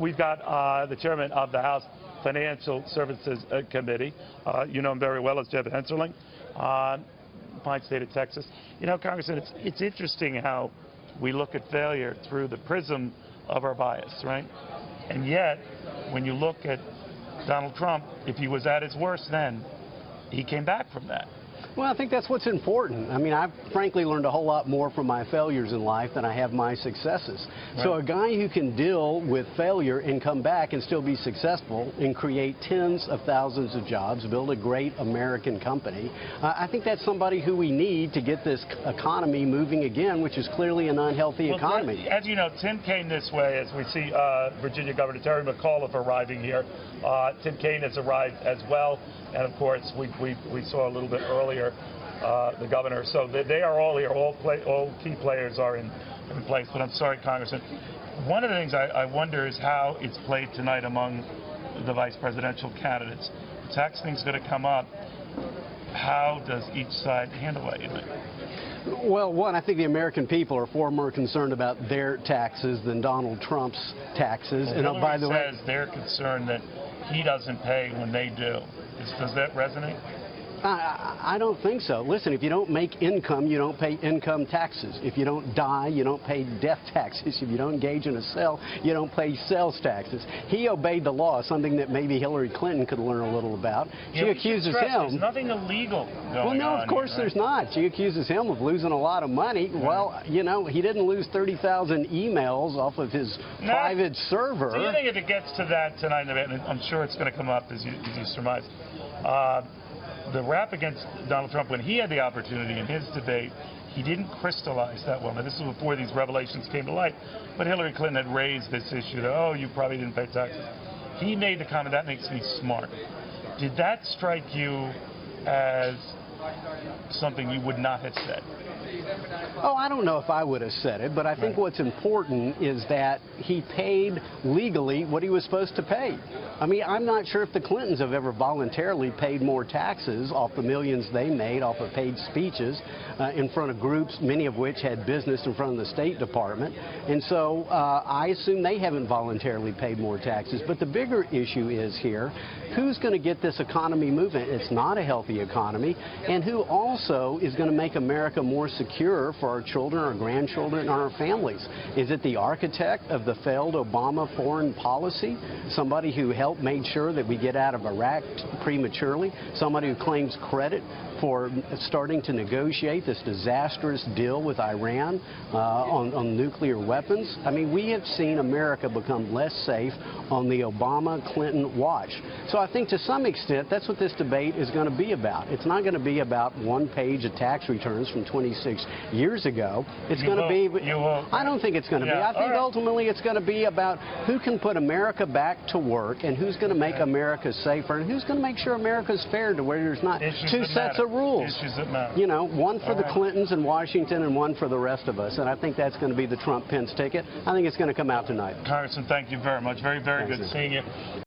we've got the chairman of the House Financial Services Committee. You know him very well as Jeff Hensarling, fine state of Texas. You know, Congressman, it's interesting how we look at failure through the prism of our bias, right? And yet, when you look at Donald Trump, if he was at his worst then, he came back from that. Well, I think that's what's important. I mean, I've frankly learned a whole lot more from my failures in life than I have my successes. Right. So a guy who can deal with failure and come back and still be successful and create tens of thousands of jobs, build a great American company, I think that's somebody who we need to get this economy moving again, which is clearly an unhealthy economy. As you know, Tim Kaine this way, as we see Virginia Governor Terry McAuliffe arriving here. Tim Kaine has arrived as well. And, of course, we saw a little bit earlier the governor. So they are all here. All key players are in place. But I'm sorry, Congressman. One of the things I wonder is how it's played tonight among the vice presidential candidates. The tax thing's going to come up. How does each side handle that, you think? Well, one, I think the American people are far more concerned about their taxes than Donald Trump's taxes. Well, and by the way, they're concerned that he doesn't pay when they do. Does that resonate? I don't think so. Listen, if you don't make income, you don't pay income taxes. If you don't die, you don't pay death taxes. If you don't engage in a sale, you don't pay sales taxes. He obeyed the law, something that maybe Hillary Clinton could learn a little about. She accuses him. There's nothing illegal going on. Well, no, of course there's not. She accuses him of losing a lot of money. Right. Well, you know, he didn't lose 30,000 emails off of his private server. Do you think if it gets to that tonight, and I'm sure it's going to come up as you surmise, the rap against Donald Trump, when he had the opportunity in his debate, he didn't crystallize that well. Now, this was before these revelations came to light, but Hillary Clinton had raised this issue that, oh, you probably didn't pay taxes. He made the comment, that makes me smart. Did that strike you as something you would not have said? Oh, I don't know if I would have said it, but I think what's important is that he paid legally what he was supposed to pay. I mean, I'm not sure if the Clintons have ever voluntarily paid more taxes off the millions they made off of paid speeches in front of groups, many of which had business in front of the State Department. And so I assume they haven't voluntarily paid more taxes. But the bigger issue is here, who's going to get this economy moving? It's not a healthy economy. And who also is going to make America more secure for our children, our grandchildren, and our families? Is it the architect of the failed Obama foreign policy? Somebody who made sure that we get out of Iraq prematurely? Somebody who claims credit for starting to negotiate this disastrous deal with Iran on nuclear weapons? I mean, we have seen America become less safe on the Obama-Clinton watch. So I think to some extent that's what this debate is going to be about. It's not going to be about one page of tax returns from 26 years ago. It's going to be... I don't think it's going to be. I think ultimately it's going to be about who can put America back to work and who's going to make America safer and who's going to make sure America's fair to where there's not two sets of rules. Issues that matter. You know, one for the Clintons in Washington and one for the rest of us. And I think that's going to be the Trump-Pence ticket. I think it's going to come out tonight. Congressman, thank you very much. Very good seeing you.